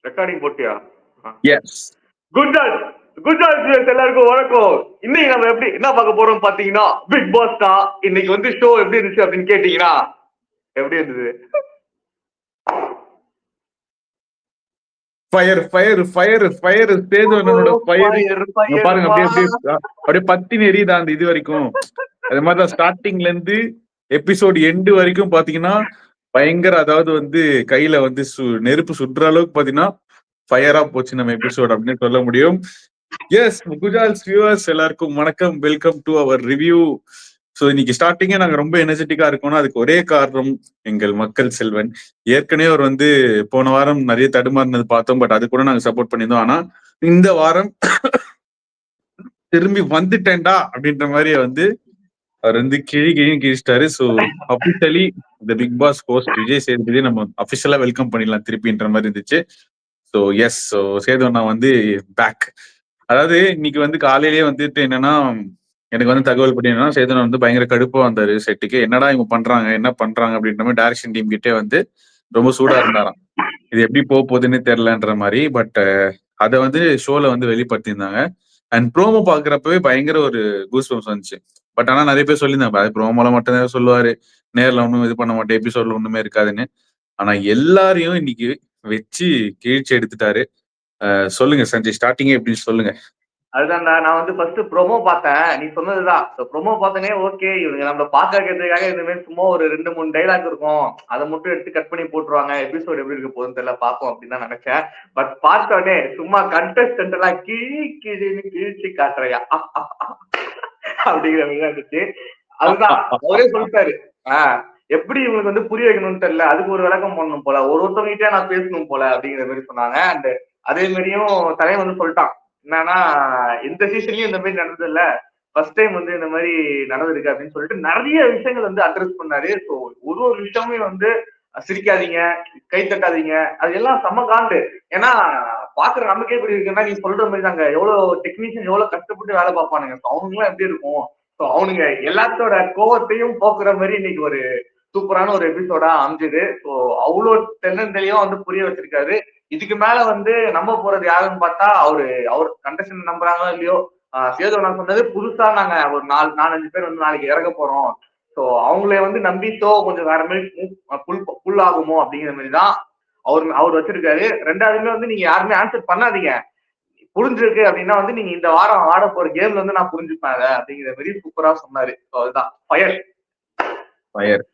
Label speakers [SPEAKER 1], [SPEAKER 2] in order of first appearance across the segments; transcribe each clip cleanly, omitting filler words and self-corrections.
[SPEAKER 1] Recording போட்டியா?
[SPEAKER 2] S.
[SPEAKER 1] Good Joyce எல்லாருக்கும் வணக்கம். இன்னைக்கு நம்ம எப்படி என்ன பார்க்க போறோம் பாத்தீங்கன்னா, பிக் பாஸ் தான். இன்னைக்கு வந்து ஷோ எப்படி இருந்துச்சு அப்படின்னு கேட்டீங்கன்னா, எப்படி இருந்தது?
[SPEAKER 2] ஃபயர் ஃபயர் ஃபயர் ஃபயர் சேதுவனோட ஃபயர் பாருங்க, அப்படியே பத்தினி எரியுதா அந்த இது வரைக்கும். அது மாதிரிதான் ஸ்டார்டிங்ல இருந்து எபிசோடு எண்டு வரைக்கும் பாத்தீங்கன்னா பயங்கர, அதாவது வந்து கையில வந்து நெருப்பு சுடுற அளவுக்கு பாத்தீங்கன்னா ஃபயரா போச்சு நம்ம எபிசோட் அப்படின்னு சொல்ல முடியும். எஸ் குஜால்ஸ் வியூவர்ஸ் எல்லாருக்கும் வணக்கம், welcome to our review. So இன்னைக்கு ஸ்டார்டிங்கே நாங்க ரொம்ப எனர்ஜெட்டிக்கா இருக்கோம்னா அதுக்கு ஒரே காரணம் எங்கள் மக்கள் செல்வன். ஏற்கனவே அவர் வந்து போன வாரம் நிறைய தடுமாறினது பார்த்தோம், பட் அது கூட நாங்க சப்போர்ட் பண்ணியிருந்தோம். ஆனா இந்த வாரம் திரும்பி வந்துட்டேன்டா அப்படின்ற மாதிரி வந்து அவர் வந்து கிழிச்சிட்டாரு. ஸோ அபிஷியலி இந்த Bigg Boss host Vijay Sethupathi நம்ம அபிஷியலா வெல்கம் பண்ணிடலாம் திருப்பின்ற மாதிரி இருந்துச்சு. ஸோ எஸ், ஸோ சேதுவண்ணா வந்து பேக். அதாவது இன்னைக்கு வந்து காலையிலேயே வந்துட்டு என்னன்னா, எனக்கு வந்து தகவல் படி என்னன்னா, சேதுவண்ணா வந்து பயங்கர கடுப்பா வந்தாரு செட்டுக்கு. என்னடா இவங்க பண்றாங்க, என்ன பண்றாங்க அப்படின்ற மாதிரி டைரக்ஷன் டீம் கிட்டே வந்து ரொம்ப சூடா இருந்தாராம். இது எப்படி போகுதுன்னு தெரியலன்ற மாதிரி. பட் அதை வந்து ஷோல வந்து வெளிப்படுத்தியிருந்தாங்க. அண்ட் ப்ரோமோ பாக்குறப்பவே பயங்கர ஒரு கூஸ் பம்ப்ஸ் வந்துச்சு. பட் ஆனா நிறைய பேர் சொல்லியிருந்தாங்க அது ப்ரோமோல மட்டும் தான் சொல்லுவாரு, நேர்ல ஒன்றும் இது பண்ண மாட்டேன், எபிசோட்ல ஒண்ணுமே இருக்காதுன்னு. ஆனா எல்லாரையும் இன்னைக்கு வச்சு கீழ்ச்சி எடுத்துட்டாரு. சொல்லுங்க சஞ்சய், ஸ்டார்டிங்கே எப்படின்னு சொல்லுங்க.
[SPEAKER 1] அதுதான்டா, நான் வந்து ஃபர்ஸ்ட் ப்ரோமோ பார்த்தேன். நீ சொன்னதுதான். ப்ரோமோ பார்த்தனே ஓகே, இவங்க நம்மள பார்க்க வைக்கிறதுக்காக இந்த மாதிரி சும்மா ஒரு 2-3 டைலாக் இருக்கும், அதை மட்டும் எடுத்து கட் பண்ணி போட்டுருவாங்க, எபிசோட் எப்படி இருக்க போகுதுன்னு தெரியல, பார்ப்போம் அப்படின்னு தான் நினைச்சேன். பட் பார்த்தோடனே சும்மா கண்டஸ்டன்ட் எல்லாம் கிழிச்சு காட்டுறையா அப்படிங்கிற மாதிரி இருந்துச்சு. அதுதான் அவரே சொல்லிட்டாரு, எப்படி இவங்களுக்கு வந்து புரிய வைக்கணும்னு தெரியல, அதுக்கு ஒரு விளக்கம் பண்ணணும் போல, ஒருத்தவங்கிட்டே நான் பேசணும் போல அப்படிங்கிற மாதிரி சொன்னாங்க. அண்ட் அதே மாதிரியும் தலைவன் வந்து சொல்லிட்டான் என்னன்னா, இந்த சீசன்லயும் இந்த மாதிரி நடந்தது இல்ல, ஃபர்ஸ்ட் டைம் வந்து இந்த மாதிரி நடந்திருக்கு அப்படின்னு சொல்லிட்டு நிறைய விஷயங்கள் வந்து அட்ரஸ் பண்ணாரு. ஸோ ஒரு விஷயமே வந்து சிரிக்காதீங்க, கை தட்டாதீங்க, அது எல்லாம் செம்ம காண்டு. ஏன்னா பாக்குற நமக்கே எப்படி இருக்குன்னா, நீ சொல்ற மாதிரி தாங்க எவ்வளவு டெக்னீஷியன் எவ்வளவு கஷ்டப்பட்டு வேலை பார்ப்பானுங்க. அவனுங்க எல்லாம் எப்படி இருக்கும், ஸோ அவனுங்க எல்லாத்தோட கோவத்தையும் போக்குற மாதிரி இன்னைக்கு ஒரு சூப்பரான ஒரு எபிசோடா அமைஞ்சது. ஸோ அவ்வளோ தென்னந்தெளிவா வந்து புரிய வச்சிருக்காரு. இதுக்கு மேல வந்து நம்ப போறது யாருன்னு பார்த்தா அவர் கண்டஸ்டன் நம்புறாங்களோ இல்லையோ, சேதுவண்ணா சொன்னது புதுசா நாங்க ஒரு 4-5 பேர் வந்து நாளைக்கு இறங்க போறோம், ஸோ அவங்கள வந்து நம்பித்தோ கொஞ்சம் வேற மாதிரி புல் ஆகுமோ அப்படிங்கிற மாதிரி தான் அவர் வச்சிருக்காரு. ரெண்டாவதுமே வந்து நீங்க யாருமே ஆன்சர் பண்ணாதீங்க, புரிஞ்சிருக்கு அப்படின்னா வந்து நீங்க இந்த வாரம் ஆட போற கேம்ல வந்து நான் புரிஞ்சுப்பேன் அப்படிங்கிற மாதிரி சூப்பரா சொன்னாரு. அதுதான் ஃபயர்
[SPEAKER 2] ஃபயர்.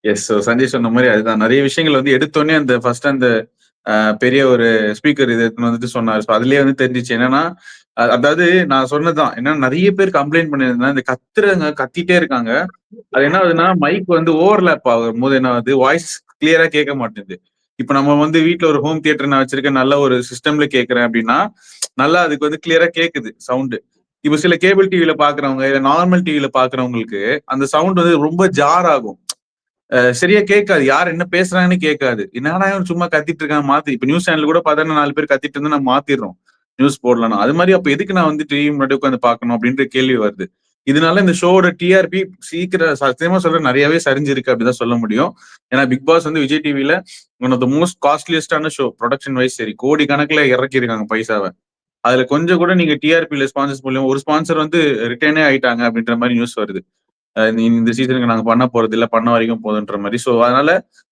[SPEAKER 2] எஸ், சஞ்சய் சொன்ன மாதிரி அதுதான். நிறைய விஷயங்கள் வந்து எடுத்தோடனே அந்த ஃபர்ஸ்ட் அந்த பெரிய ஒரு ஸ்பீக்கர் இது வந்துட்டு சொன்னாரு. ஸோ அதுலயே வந்து தெரிஞ்சிச்சு என்னன்னா, அதாவது நான் சொன்னதுதான் ஏன்னா நிறைய பேர் கம்ப்ளைண்ட் பண்ணியிருந்தேன், இந்த கத்திட்டே இருக்காங்க. அது என்ன ஆகுதுன்னா, மைக் வந்து ஓவர்லேப் ஆகும் போது என்ன ஆகுது, வாய்ஸ் கிளியரா கேட்க மாட்டேங்குது. இப்ப நம்ம வந்து வீட்டுல ஒரு ஹோம் தியேட்டர் நான் வச்சிருக்கேன், நல்ல ஒரு சிஸ்டம்ல கேட்கறேன் அப்படின்னா நல்லா அதுக்கு வந்து கிளியரா கேக்குது சவுண்டு. இப்ப சில கேபிள் டிவில பாக்குறவங்க இல்ல நார்மல் டிவில பாக்குறவங்களுக்கு அந்த சவுண்ட் வந்து ரொம்ப ஜார் ஆகும், சரியா கேட்காது, யார் என்ன பேசுறாங்கன்னு கேட்காது. என்னடா சும்மா கத்திட்டு இருக்காங்க மாத்தி. இப்ப நியூஸ் சேனல் கூட பார்த்தா 4 பேர் கத்திட்டு இருந்தா நம்ம மாத்திடுறோம் நியூஸ் போடலாம். அது மாதிரி அப்ப எதுக்கு நான் வந்து டிவி முன்னாடி உட்காந்து பார்க்கணும் அப்படின்ற கேள்வி வருது. இதனால இந்த ஷோட டிஆர்பி சீக்கிரம் சத்தியமா சொல்ற நிறையவே சரிஞ்சிருக்கு அப்படிதான் சொல்ல முடியும். ஏன்னா பிக் பாஸ் வந்து விஜய் டிவில ஒன் ஆஃப் த மோஸ்ட் காஸ்ட்லியஸ்டான ஷோ, ப்ரொடக்ஷன் வைஸ் சரி, கோடி கணக்குல இறக்கி இருக்காங்க பைசாவை. அதுல கொஞ்சம் கூட நீங்க டிஆர்பில ஸ்பான்சர்ஸ் மூலியம் ஒரு ஸ்பான்சர் வந்து ரிட்டர்னே ஆயிட்டாங்க அப்படின்ற மாதிரி நியூஸ் வருது. இந்த சீசனுக்கு நாங்க பண்ண போறது இல்ல, பண்ண வரைக்கும் போதுன்ற மாதிரி. ஸோ அதனால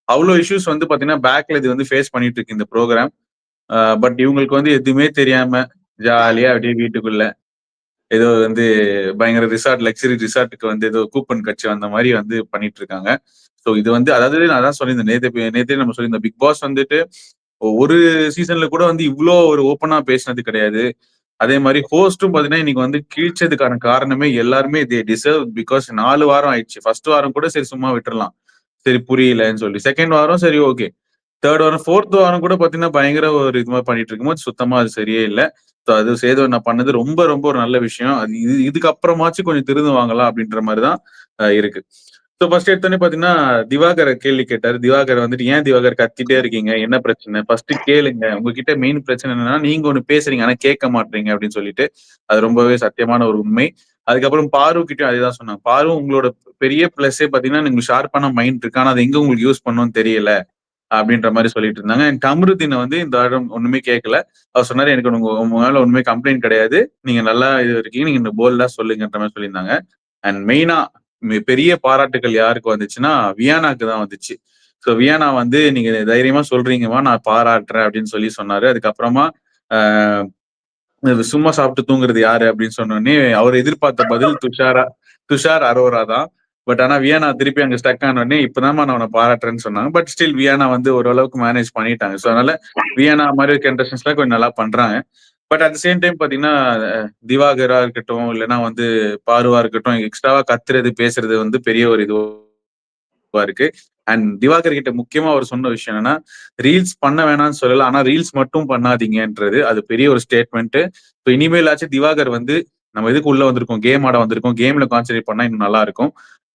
[SPEAKER 2] அவ்வளோ இஷ்யூஸ் வந்து பாத்தீங்கன்னா பேக்ல இது வந்து ஃபேஸ் பண்ணிட்டு இருக்கு இந்த ப்ரோக்ராம். பட் இவங்களுக்கு வந்து எதுவுமே தெரியாம ஜாலியா அப்படியே வீட்டுக்குள்ள ஏதோ வந்து பயங்கர ரிசார்ட், லக்ஸரி ரிசார்ட்டுக்கு வந்து ஏதோ கூப்பன் கட்சி அந்த மாதிரி வந்து பண்ணிட்டு இருக்காங்க. ஸோ இது வந்து அதாவது நான் தான் சொல்லியிருந்தேன், நேத்தே நம்ம சொல்லியிருந்தோம், பிக் பாஸ் வந்துட்டு ஒரு சீசன்ல கூட வந்து இவ்வளோ ஒரு ஓப்பனா பேசினது கிடையாது. அதே மாதிரி ஹோஸ்டும் பாத்தீங்கன்னா இன்னைக்கு வந்து கீழ்ச்சதுக்கான காரணமே எல்லாருமே தே டிசர்வ். பிகாஸ் 4 வாரம் ஆயிடுச்சு. ஃபர்ஸ்ட் வாரம் கூட சரி சும்மா விட்டுறலாம், சரி புரியலன்னு சொல்லி. செகண்ட் வாரம் சரி ஓகே, தேர்ட் வாரம், ஃபோர்த் வாரம் கூட பாத்தீங்கன்னா பயங்கர ஒரு இது மாதிரி பண்ணிட்டு இருக்கும்போது சுத்தமா அது சரியே இல்லை. ஸோ அது சேது நான் பண்ணது ரொம்ப ரொம்ப ஒரு நல்ல விஷயம். அது இதுக்கு அப்புறமாச்சும் கொஞ்சம் திருந்து வாங்கலாம் அப்படின்ற மாதிரிதான் இருக்கு. ஸோ ஃபர்ஸ்ட் எடுத்தோடனே பாத்தீங்கன்னா திவாகர் கேள்வி கேட்டாரு. திவாகர் வந்துட்டு ஏன் திவாகர் கத்திட்டே இருக்கீங்க, என்ன பிரச்சனை, ஃபர்ஸ்ட் கேளுங்க, உங்ககிட்ட மெயின் பிரச்சனை என்னன்னா நீங்க ஒண்ணு பேசுறீங்க ஆனா கேட்க மாட்டீங்க அப்படின்னு சொல்லிட்டு. அது ரொம்பவே சத்தியமான ஒரு உண்மை. அதுக்கப்புறம் பாரு கிட்டயும் அதேதான் சொன்னாங்க. பாரு உங்களோட பெரிய பிளஸே பாத்தீங்கன்னா உங்களுக்கு ஷார்ப்பான மைண்ட் இருக்கு, ஆனா அது எங்க உங்களுக்கு யூஸ் பண்ணணும்னு தெரியல அப்படின்ற மாதிரி சொல்லிட்டு இருந்தாங்க. அண்ட் கமருதீனை வந்து இந்த வாரம் ஒண்ணுமே கேட்கல. அவர் சொன்னாரு, எனக்கு உங்க மேல ஒண்ணுமே கம்ப்ளைண்ட் கிடையாது, நீங்க நல்லா இது இருக்கீங்க, நீங்க இந்த போல்டா சொல்லுங்கன்ற மாதிரி சொல்லியிருந்தாங்க. அண்ட் மெயினா பெரிய பாராட்டுகள் யாருக்கு வந்துச்சுன்னா வியானாக்கு தான் வந்துச்சு. ஸோ வியானா வந்து நீங்க தைரியமா சொல்றீங்கம்மா, நான் பாராட்டுறேன் அப்படின்னு சொல்லி சொன்னாரு. அதுக்கப்புறமா ஆஹ் சும்மா சாப்பிட்டு தூங்குறது யாரு அப்படின்னு சொன்னோடனே அவர் எதிர்பார்த்த பதில் துஷார் அரோரா தான். பட் ஆனா வியானா திருப்பி அங்க ஸ்டக் ஆன உடனே இப்பதான் நான் அவனை பாராட்டுறேன்னு சொன்னாங்க. பட் ஸ்டில் வியானா வந்து ஓரளவுக்கு மேனேஜ் பண்ணிட்டாங்க. ஸோ அதனால வியானா மாதிரி கண்டஸ்டன்ஸ்லாம் கொஞ்சம் நல்லா பண்றாங்க. பட் அட் சேம் டைம் பாத்தீங்கன்னா திவாகரா இருக்கட்டும், இல்லைன்னா வந்து பாருவா இருக்கட்டும், எக்ஸ்ட்ராவா கத்துறது பேசுறது வந்து பெரிய ஒரு இதுவா இருக்கு. அண்ட் திவாகர் கிட்ட முக்கியமா அவர் சொன்ன விஷயம் என்னன்னா, ரீல்ஸ் பண்ண வேணாம்னு சொல்லல, ஆனா ரீல்ஸ் மட்டும் பண்ணாதீங்கன்றது அது பெரிய ஒரு ஸ்டேட்மெண்ட். இப்போ இனிமேலாச்சும் திவாகர் வந்து நம்ம எதுக்கு உள்ள வந்திருக்கோம், கேம் ஆட வந்திருக்கோம், கேம்ல கான்சென்ட்ரேட் பண்ணா இன்னும் நல்லா இருக்கும்.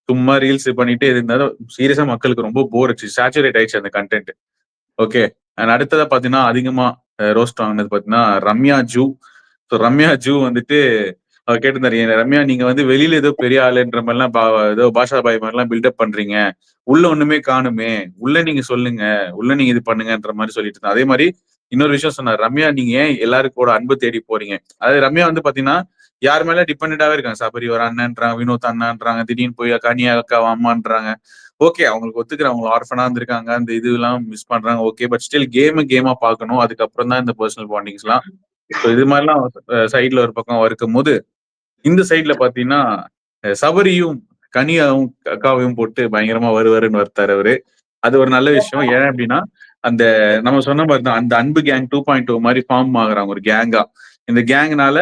[SPEAKER 2] சும்மா ரீல்ஸ் பண்ணிட்டே இருந்தாலும் சீரியஸா மக்களுக்கு ரொம்ப போர் அடிச்சு, சேச்சுரேட் ஆயிடுச்சு அந்த கண்டென்ட். ஓகே. அண்ட் அடுத்ததா பாத்தீங்கன்னா அதிகமா ரோஸ்ட் ஆனது பாத்தீங்கன்னா ரம்யா ஜூ. ஸோ ரம்யா ஜூ வந்துட்டு அவர் கேட்டிருந்தாரு, ரம்யா நீங்க வந்து வெளியில ஏதோ பெரிய ஆளுன்ற மாதிரிலாம் ஏதோ பாஷா பாய் மாதிரிலாம் பில்டப் பண்றீங்க, உள்ள ஒண்ணுமே காணுமே, உள்ள நீங்க சொல்லுங்க, உள்ள நீங்க இது பண்ணுங்கன்ற மாதிரி சொல்லிட்டு இருந்தா. அதே மாதிரி இன்னொரு விஷயம் சொன்னார், ரம்யா நீங்க ஏன் எல்லாருக்கும் அன்பு தேடி போறீங்க. அதாவது ரம்யா வந்து பாத்தீங்கன்னா யார் மேல டிபெண்டாவே இருக்காங்க. சபரி ஒரு அண்ணன்றாங்க, வினோத் அண்ணான்றாங்க, திடீர்னு போய் கனியா அக்கா அம்மான்றாங்க. ஓகே, அவங்களுக்கு ஒத்துக்கிற, அவங்க ஆர்ஃபனா இருந்திருக்காங்க, அந்த இது எல்லாம் மிஸ் பண்றாங்க. ஓகே, பட் ஸ்டில் கேமா பார்க்கணும். அதுக்கப்புறம் தான் இந்த பர்சனல் பாண்டிங்ஸ் எல்லாம். ஸோ இது மாதிரிலாம் சைட்ல ஒரு பக்கம் இருக்கும் போது, இந்த சைட்ல பாத்தீங்கன்னா சபரியும் கனியாவும் அக்காவையும் போட்டு பயங்கரமா வருவாருன்னு வருத்தாரு அவரு. அது ஒரு நல்ல விஷயம். ஏன் அப்படின்னா அந்த நம்ம சொன்ன மாதிரி தான் அந்த அன்பு கேங் 2.0 மாதிரி ஃபார்ம் ஆகுறாங்க ஒரு கேங்கா. இந்த கேங்னால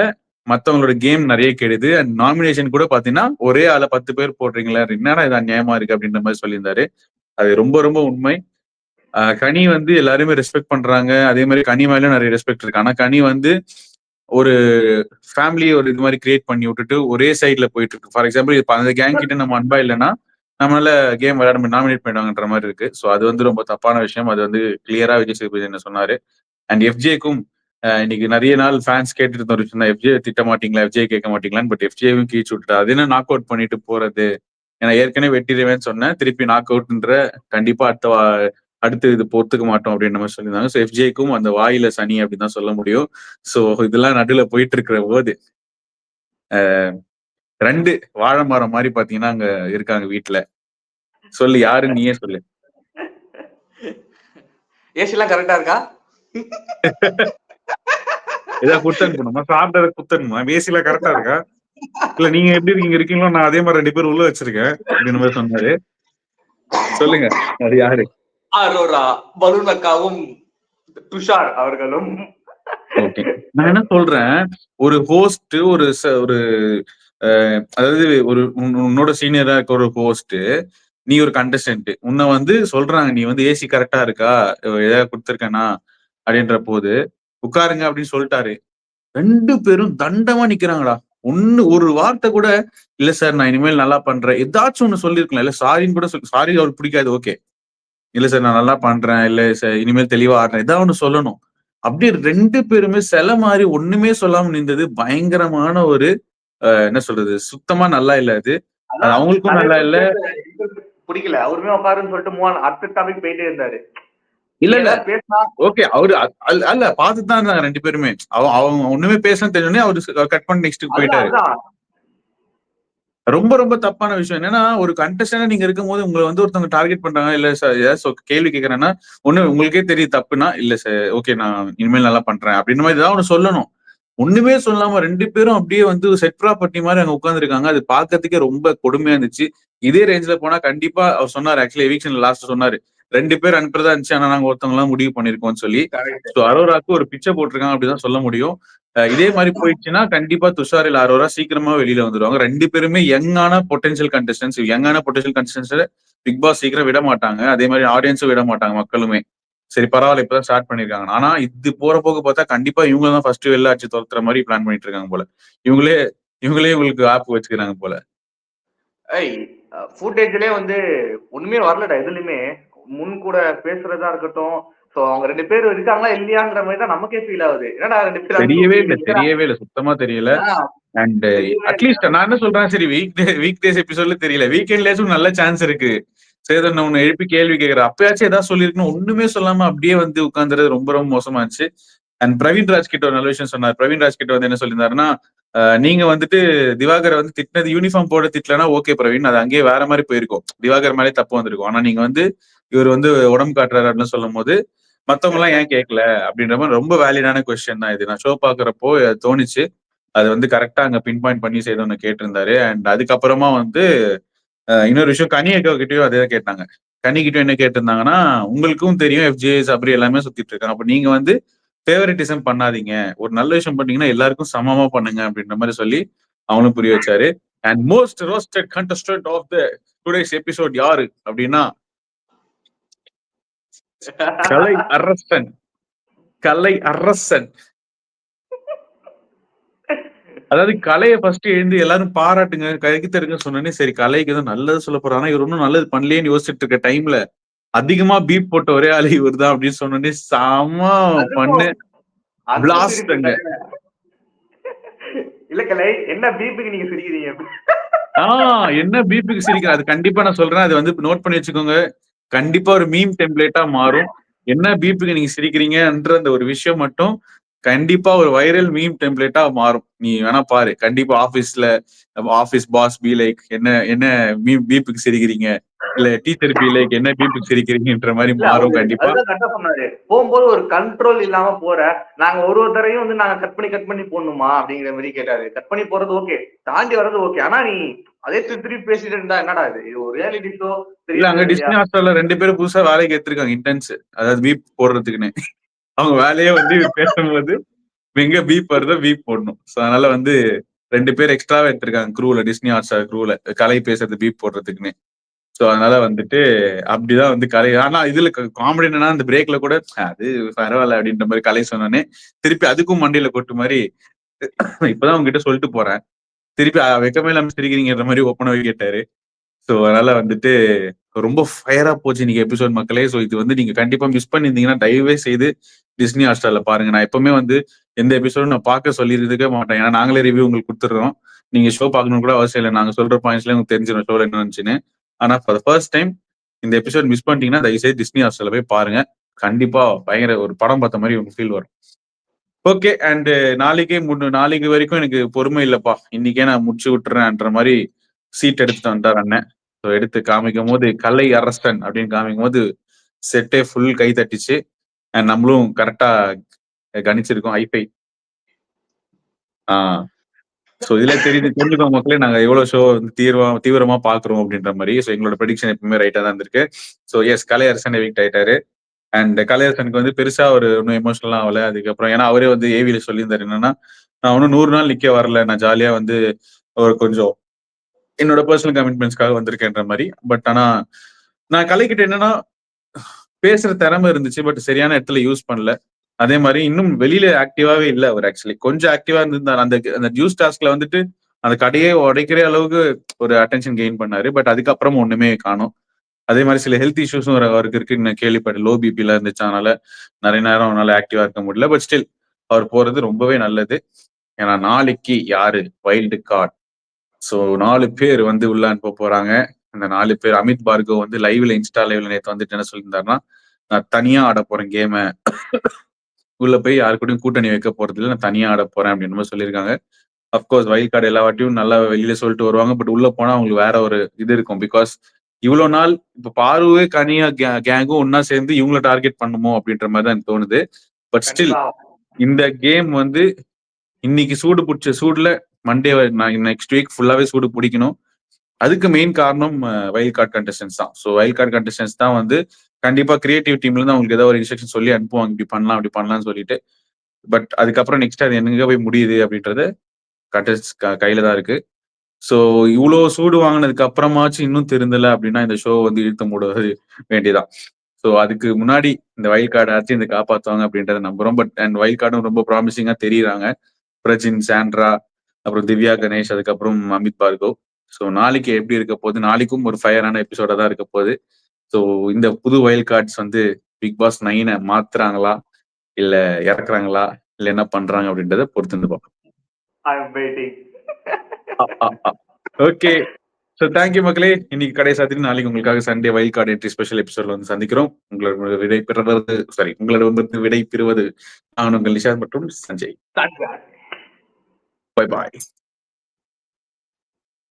[SPEAKER 2] மத்தவங்களோட கேம் நிறைய கெடுது. அண்ட் நாமினேஷன் கூட பாத்தீங்கன்னா ஒரே ஆள 10 பேர் போடுறீங்களா, என்னடா இது அநியாயமா இருக்கு அப்படின்ற மாதிரி சொல்லியிருந்தாரு. அது ரொம்ப ரொம்ப உண்மை. கனி வந்து எல்லாருமே ரெஸ்பெக்ட் பண்றாங்க. அதே மாதிரி கனி மேலும் நிறைய ரெஸ்பெக்ட் இருக்கு. ஆனா கனி வந்து ஒரு ஃபேமிலி ஒரு இது மாதிரி கிரியேட் பண்ணி விட்டுட்டு ஒரே சைட்ல போயிட்டு இருக்கு. ஃபார் எக்ஸாம்பிள் இப்ப அந்த கேங் கிட்ட நம்ம அன்பா இல்லைன்னா நம்மளால கேம் விளையாட நாமினேட் பண்ணிடுவாங்கன்ற மாதிரி இருக்கு. ஸோ அது வந்து ரொம்ப தப்பான விஷயம். அது வந்து கிளியரா விஜய் சேதுபதி என்ன சொன்னாரு. அண்ட் எஃப்ஜேக்கும் இன்னைக்கு நிறைய நாள் ஃபேன்ஸ் கேட்டுட்டு இருந்த ஒரு விஷயம், எஃப்ஜே திட்ட மாட்டீங்களா, எஃப்ஜே கேட்க மாட்டீங்களான்னு. பட் எஃப்ஜேவும் கீழ்ச்சி விட்டுட்டா. அது என்ன நாக் அவுட் பண்ணிட்டு போறது, ஏன்னா ஏற்கனவே வெட்டிடுவேன்னு சொன்னேன், திருப்பி நாக் அவுட்ன்ற கண்டிப்பா அடுத்து இது பொறுத்துக்க மாட்டோம் அப்படின்ற மாதிரி சொல்லியிருந்தாங்க. ஸோ எஃப்ஜேக்கும் அந்த வாயில சனி அப்படின்னு தான் சொல்ல முடியும். ஸோ இதெல்லாம் நடுவுல போயிட்டு இருக்கிற போது 2 வாழை மரம் மாதிரி பாத்தீங்கன்னா அங்க இருக்காங்க வீட்டுல. சொல்லு யாருன்னு நீயே சொல்லு.
[SPEAKER 1] ஏசி எல்லாம் கரெக்டா இருக்கா?
[SPEAKER 2] ஏதாவது குத்தனுப்பணுமா, சாப்பிட்டதை குத்தணுமா, பேசில கரெக்டா இருக்கா, இல்ல நீங்க எப்படி நீங்க இருக்கீங்களோ நான் அதே மாதிரி 2 பேர் உள்ள வச்சிருக்கேன் அப்படின்னு மாதிரி சொன்னாரு. சொல்லுங்க அது யாரு?
[SPEAKER 1] அரோரா, பலூன் அக்காவும் துஷார் அவர்களும்.
[SPEAKER 2] ஓகே, நான் என்ன சொல்றேன், ஒரு ஹோஸ்ட் ஒரு அதாவது ஒரு உன்னோட சீனியரா இருக்க ஒரு ஹோஸ்ட், நீ ஒரு கண்டஸ்டன்ட், உன்னை வந்து சொல்றாங்க நீ வந்து ஏசி கரெக்டா இருக்கா, ஏதாவது கொடுத்துருக்கேனா அப்படின்ற போது உட்காருங்க அப்படின்னு சொல்லிட்டாரு. 2 பேரும் தண்டமா நிக்கிறாங்கடா. ஒரு வார்த்தை கூட இல்ல சார் நான் இனிமேல் நல்லா பண்றேன் ஏதாச்சும் ஒண்ணு சொல்லிருக்கலாம். இல்ல சாரின்னு கூட சாரி அவருக்கு பிடிக்காது, ஓகே, இல்ல சார் நான் நல்லா பண்றேன், இல்ல சார் இனிமேல் தெளிவா ஆடுறேன், ஏதாவது ஒண்ணு சொல்லணும். அப்படியே 2 பேருமே சில மாதிரி ஒண்ணுமே சொல்லாம நின்றது பயங்கரமான ஒரு என்ன சொல்றது, சுத்தமா நல்லா இல்ல அது. அது அவங்களுக்கும் நல்லா இல்ல.
[SPEAKER 1] பிடிக்கல. அவருமே உட்காருன்னு சொல்லிட்டு அடுத்த டாபிக் போயிட்டே இருந்தாரு.
[SPEAKER 2] இல்ல இல்ல
[SPEAKER 1] பேசினா
[SPEAKER 2] ஓகே, அவரு அல்ல பார்த்துட்டு தான் இருந்தாங்க 2 பேருமே. அவங்க ஒண்ணுமே பேசணும்னு தெரிஞ்சோடனே அவரு கட் பண்ணி நெக்ஸ்ட் போயிட்டாரு. ரொம்ப ரொம்ப தப்பான விஷயம். என்னன்னா ஒரு கண்டஸ்டன்டா நீங்க இருக்கும் போது உங்களை வந்து ஒருத்தவங்க டார்கெட் பண்றாங்க, இல்ல சார் ஏதாவது கேள்வி கேட்கறேன்னா ஒண்ணு உங்களுக்கே தெரியும் தப்புனா, இல்ல சார் ஓகே நான் இனிமேல் நல்லா பண்றேன் அப்படின்னு மாதிரி ஏதாவது ஒண்ணு சொல்லணும். ஒண்ணுமே சொல்லாம 2 பேரும் அப்படியே வந்து செட் ப்ராப்பர்ட்டி மாதிரி அங்க உட்காந்துருக்காங்க. அது பாக்கிறதுக்கே ரொம்ப கொடுமையா இருந்துச்சு. இதே ரேஞ்சில போனா கண்டிப்பா அவர் சொன்னாரு, ஆக்சுவலி எவிக்ஷன் லாஸ்ட் சொன்னாரு 2 பேர் அனுப்புறதா இருந்துச்சு, ஆனா நாங்க ஒருத்தவங்க எல்லாம் முடிவு பண்ணிருக்கோம்னு சொல்லி. ஸோ அரோராக்கு ஒரு பிச்சை போட்டிருக்காங்க அப்படிதான் சொல்ல முடியும். இதே மாதிரி போயிடுச்சுன்னா கண்டிப்பா துஷார் இல்ல அரோரா சீக்கிரமா வெளியில வந்துருவாங்க. 2 பேருமே யங்கான பொட்டன்ஷியல் கண்டஸ்டன்ஸ் பிக் பாஸ் சீக்கிரம் விட மாட்டாங்க. அதே மாதிரி ஆடியன்ஸும் விட மாட்டாங்க மக்களுமே. சரி பரவாயில்ல இப்பதான் ஸ்டார்ட் பண்ணிருக்காங்க. ஆனா இது போற போக பார்த்தா கண்டிப்பா இவங்க தான் ஃபர்ஸ்ட் வெளில அடிச்சு துரத்துற மாதிரி பிளான் பண்ணிட்டு இருக்காங்க போல. இவங்களே இவங்களுக்கு ஆப் வச்சுக்கிறாங்க போல.
[SPEAKER 1] ஃபுட்டேஜ்லயே வந்து ஒண்ணுமே வரலடா எதுலயுமே. முன் கூட பேசுறதா இருக்கட்டும், சோ அவங்க 2 பேரும் இருக்காங்களா இல்லையாங்கிற மாதிரி தான் நமக்கே ஃபீல் ஆகுது. என்னடா 2 பேர்
[SPEAKER 2] தெரியவே இல்ல சுத்தமா தெரியல. அண்ட் அட்லீஸ்ட் நான் என்ன சொல்றேன், சரி வீக் டேஸ் எபிசோட்ல தெரியல, வீக்கெண்ட்லயாச்சும் நல்ல சான்ஸ் இருக்கு. சேதன் உன்னை எழுப்பி கேள்வி கேட்கிற, அப்பயாச்சும் ஏதாவது சொல்லிருக்கணும், ஒண்ணுமே சொல்லாம அப்படியே வந்து உட்கார்ந்துறது ரொம்ப ரொம்ப மோசமாச்சு. அண்ட் பிரவீன் ராஜ் கிட்ட ஒரு நல்ல விஷயம் சொன்னார். பிரவீன் ராஜ் கிட்ட வந்து என்ன சொல்லியிருந்தாருன்னா, நீங்க வந்துட்டு திவாகரை வந்து திட்டினது யூனிஃபார்ம் போட திட்டலனா ஓகே பிரவீன், அது அங்கேயே வேற மாதிரி போயிருக்கும், திவாகர் மேலே தப்பு வந்திருக்கும். ஆனா நீங்க வந்து இவர் வந்து உடம்பு காட்டுறாரு அப்படின்னு சொல்லும் போது மத்தவங்க எல்லாம் ஏன் கேட்கல அப்படின்ற மாதிரி ரொம்ப வேலிடான கொஸ்டின் தான் இது. நான் ஷோ பாக்குறப்போ தோணுச்சு. அது வந்து கரெக்டா அங்க பின் பாயிண்ட் பண்ணி செய்தோன்னு கேட்டிருந்தாரு. அண்ட் அதுக்கப்புறமா வந்து இன்னொரு விஷயம், கனி அக்கா கிட்டயும் அதே கேட்டாங்க. கனி கிட்டயும் என்ன கேட்டிருந்தாங்கன்னா, உங்களுக்கும் தெரியும் எஃப்ஜேஎஸ் அப்படி எல்லாமே சுத்திட்டு இருக்காங்க, அப்ப நீங்க வந்து ஃபேவரட்டிசம் பண்ணாதீங்க, ஒரு நல்ல விஷயம் பண்ணீங்கன்னா எல்லாருக்கும் சமமா பண்ணுங்க அப்படின்ற மாதிரி சொல்லி அவனும் புரிய வச்சாரு. And most roasted contestant of the today's episode யாரு அப்படின்னா, கலை அரசன். கலை அரசன். அதாவது கலையை ஃபர்ஸ்ட் எழுந்து எல்லாரும் பாராட்டுங்க, கைக்கு தருங்க சொன்னோன்னே சரி கலைக்கு தான் நல்லது சொல்ல போறான், ஆனா இவர் ஒன்னும் நல்லது பண்ணலேன்னு யோசிச்சுட்டு இருக்க டைம்ல அதிகமா பீப் போட்ட ஒரே ஆளு இவர் தான் அப்படின்னு சொன்னோன்னே செம பண்ணு பிளாஸ்ட்ங்க.
[SPEAKER 1] இல்ல கலை, என்ன பீப்புக்கு நீங்க சிரிக்கிறீங்க?
[SPEAKER 2] என்ன பீப்புக்கு சிரிக்கிறேன், அது கண்டிப்பா நான் சொல்றேன், அது வந்து நோட் பண்ணி வச்சுக்கோங்க, கண்டிப்பா ஒரு மீம் டெம்ப்ளேட்டா மாறும். என்ன பீப்புக்கு நீங்க சிரிக்கிறீங்கன்ற அந்த ஒரு விஷயம் மட்டும் கண்டிப்பா ஒரு வைரல் மீம் டெம்ப்ளேட்டா மாறும். நீ வேணா பாரு, கண்டிப்பா ஆபீஸ்ல ஆபீஸ் பாஸ் பி லைக் என்ன என்ன மீம் பீப்புக்கு சிரிக்கிறீங்க, இல்ல டீச்சர் பி லைக் என்ன பீப்புக்கு சிரிக்கிறீங்கன்ற மாதிரி
[SPEAKER 1] இல்ல
[SPEAKER 2] மாறும்
[SPEAKER 1] அவரு
[SPEAKER 2] கண்டிப்பா.
[SPEAKER 1] அதுதான் கரெக்டா சொன்னாரு. போகும்போது ஒரு கண்ட்ரோல் இல்லாம போற, நாங்க ஒரு தடவையும் வந்து நாங்க கட் பண்ணி போடணுமா அப்படிங்கிற மாதிரி கேட்டாரு. கட் பண்ணி போறது ஓகே, தாண்டி வர்றது ஓகே, ஆனா நீ அதே திருப்பி பேசிட்டு இருந்தா என்னடா இது? இது ஒரு ரியாலிட்டி ஷோ,
[SPEAKER 2] இல்ல அங்க
[SPEAKER 1] தெரியுது இல்லையா?
[SPEAKER 2] டிஸ்னி ஹாட்ஸ்டார்ல 2 பேரும் புதுசா வேலைக்கு எடுத்திருக்காங்க இன்டர்ன்ஸ், அதாவது வீப் போடுறதுக்குன்னு. அவங்க வேலையே வந்து இவர் பேசும்போது எங்க வீப் வருதோ வீப் போடணும். சோ அதனால வந்து 2 பேர் எக்ஸ்ட்ராவா எடுத்திருக்காங்க க்ரூல, டிஸ்னி ஹாட்ஸ்டார் க்ரூல கலை பேசுறது பீப் போடுறதுக்குன்னு. சோ அதனால வந்துட்டு அப்படிதான் வந்து கலை. ஆனா இதுல காமெடி என்னன்னா, அந்த பிரேக்ல கூட அது பரவாயில்ல அப்படின்ற மாதிரி கலை சொன்னோன்னே திருப்பி அதுக்கும் மண்டையில கொட்டு மாதிரி இப்பதான் உங்ககிட்ட சொல்லிட்டு போறேன், திருப்பி வெக்கமே இல்லாம சிரிக்கிறீங்கன்ற மாதிரி ஓப்பனாவே கேட்டாரு. ஸோ அதனால வந்துட்டு ரொம்ப ஃபயரா போச்சு இன்னைக்கு எபிசோட் மக்களே. ஸோ இது வந்து நீங்க கண்டிப்பா மிஸ் பண்ணியிருந்தீங்கன்னா தயவே செய்து டிஸ்னி ஹாட்ஸ்டார்ல பாருங்க. நான் எப்பவுமே வந்து எந்த எபிசோடும் நான் பார்க்க சொல்லியிருக்கவே மாட்டேன், ஏன்னா நாங்களே ரிவ்யூ உங்களுக்கு கொடுத்துடுறோம். நீங்க ஷோ பார்க்கணும்னு கூட அவசியம் இல்லை, நாங்க சொல்ற பாயிண்ட்ஸ்ல உங்களுக்கு தெரிஞ்சிடும் ஷோல என்ன இருந்துச்சுன்னு. ஆனா ஃபார் ஃபர்ஸ்ட் டைம் இந்த எபிசோட் மிஸ் பண்ணிட்டீங்கன்னா தயவுசெய்து டிஸ்னி ஹாட்ஸ்டார்ல போய் பாருங்க. கண்டிப்பா பயங்கர ஒரு படம் பார்த்த மாதிரி உங்களுக்கு ஃபீல் வரும். ஓகே. அண்ட் நாளைக்கு வரைக்கும் எனக்கு பொறுமை இல்லப்பா, இன்னைக்கே நான் முடிச்சு விட்டுறேன்ற மாதிரி சீட் எடுத்துட்டு வந்தார் அண்ணன். ஸோ எடுத்து காமிக்கும் போது கலை அரசன் அப்படின்னு காமிக்கும் போது செட்டே ஃபுல் கை தட்டிச்சு. அண்ட் நம்மளும் கரெக்டா கணிச்சிருக்கோம் ஐபை. ஸோ இதுல தெரிஞ்சுக்கோங்க மக்களே, நாங்க எவ்வளவு ஷோ வந்து தீவிரமா பாக்குறோம் அப்படின்ற மாதிரி. ஸோ எங்களோட ப்ரெடிக்ஷன் எப்பவுமே ரைட்டா தான் இருந்திருக்கு. ஸோ எஸ், கலை அரசன் எவிக்ட் ஆயிட்டாரு. அண்ட் கலையரசனுக்கு வந்து பெருசா ஒரு ஒன்றும் எமோஷனலாம் ஆகல அதுக்கப்புறம். ஏன்னா அவரே வந்து ஏவியில சொல்லியிருந்தாரு என்னன்னா, நான் ஒன்னும் 100 நாள் நிக்க வரல, நான் ஜாலியா வந்து ஒரு கொஞ்சம் என்னோட பர்சனல் கமிட்மெண்ட்ஸ்க்காக வந்திருக்கேன்ற மாதிரி. பட் ஆனா நான் கலைக்கிட்ட என்னன்னா, பேசுற திறமை இருந்துச்சு, பட் சரியான இடத்துல யூஸ் பண்ணல. அதே மாதிரி இன்னும் வெளியில ஆக்டிவாவே இல்ல அவர். ஆக்சுவலி கொஞ்சம் ஆக்டிவா இருந்திருந்தார் அந்த அந்த ஜூஸ் டாஸ்க்ல வந்துட்டு அந்த கடையே உடைக்கிற அளவுக்கு ஒரு அட்டென்ஷன் கெயின் பண்ணாரு. பட் அதுக்கப்புறம் ஒண்ணுமே காணும். அதே மாதிரி சில ஹெல்த் இஷ்யூஸும் அவருக்கு இருக்குன்னு கேள்விப்பட்டேன், லோ பிபில இருந்துச்சு, அதனால நிறைய நேரம் அவனால ஆக்டிவா இருக்க முடியல. பட் ஸ்டில் அவர் போறது ரொம்பவே நல்லது. ஏன்னா நாளைக்கு யாரு வைல்டு கார்டு. ஸோ 4 பேர் வந்து உள்ள அனுப்ப போறாங்க. அந்த 4 பேர் அமித் பார்கவ் வந்து லைவ்ல இன்ஸ்டா லைவ்ல நேற்று வந்துட்டு என்ன சொல்லியிருந்தாருன்னா, நான் தனியா ஆட போறேன் கேமை, உள்ள போய் யாரு கூடயும் கூட்டணி வைக்க போறது இல்லை, நான் தனியா ஆட போறேன் அப்படின்னு மாதிரி சொல்லியிருக்காங்க. அப்கோர்ஸ் வைல்ட் கார்டு எல்லா வாட்டியும் நல்லா வெளியில சொல்லிட்டு வருவாங்க, பட் உள்ள போனா அவங்களுக்கு வேற ஒரு இது இருக்கும். பிகாஸ் இவ்வளவு நாள் இப்ப பாருவே கனியா கேங்கும் ஒன்னா சேர்ந்து இவங்கள டார்கெட் பண்ணுமோ அப்படின்ற மாதிரி தான் எனக்கு தோணுது. பட் ஸ்டில்
[SPEAKER 1] கண்டிப்பா.
[SPEAKER 2] இந்த கேம் வந்து இன்னைக்கு சூடு பிடிச்ச சூடுல மண்டே நெக்ஸ்ட் வீக் ஃபுல்லாவே சூடு பிடிக்கணும். அதுக்கு மெயின் காரணம் வைல்ட் கார்டு கண்டஸ்டன்ஸ் தான். ஸோ வைல்ட் கார்டு கண்டஸ்டன்ஸ் தான் வந்து கண்டிப்பா கிரியேட்டிவ் டீம்ல இருந்து அவங்களுக்கு ஏதாவது ஒரு இன்ஸ்ட்ரக்ஷன் சொல்லி அனுப்புவாங்க, இப்படி பண்ணலாம் அப்படி பண்ணலாம்னு சொல்லிட்டு. பட் அதுக்கப்புறம் நெக்ஸ்ட் அது எங்க போய் முடியுது அப்படின்றது கண்டஸ்ட் கையில தான் இருக்கு. ஸோ இவ்வளோ சூடு வாங்கினதுக்கு அப்புறமாச்சும் இன்னும் திருந்தல அப்படின்னா இந்த ஷோ வந்து இழுத்து மூட வேண்டியதான். ஸோ அதுக்கு முன்னாடி இந்த வைல்ட் கார்டு ஆச்சு இந்த காப்பாற்றுவாங்க அப்படின்றத நம்புறோம். பட் அண்ட் வைல்ட் கார்டும் ரொம்ப ப்ராமிசிங்கா தெரியுறாங்க. பிரஜின், சாண்ட்ரா, அப்புறம் திவ்யா கணேஷ், அதுக்கப்புறம் அமித் பார்கவ். ஸோ நாளைக்கு எப்படி இருக்க போகுது, நாளைக்கும் ஒரு ஃபயரான எபிசோட தான் இருக்க போகுது. ஸோ இந்த புது வைல்ட் கார்ட்ஸ் வந்து பிக் பாஸ் 9 மாத்துறாங்களா, இல்ல இறக்குறாங்களா, இல்ல என்ன பண்றாங்க அப்படின்றத பொறுத்து இருந்து பார்ப்போம்.
[SPEAKER 1] I am waiting.
[SPEAKER 2] Okay. So thank you மக்களே. இன்னைக்கு கடை சாத்திட்டு நாளைக்கு உங்களுக்காக Sunday wild card entry special எபிசோட்ல வந்து சந்திக்கிறோம். உங்களோட விடை பெறுவது உங்களிடம் விடை பெறுவது நான் உங்கள் நிஷாந்த் மற்றும் Sanjay.
[SPEAKER 1] That's bad.
[SPEAKER 2] Bye bye.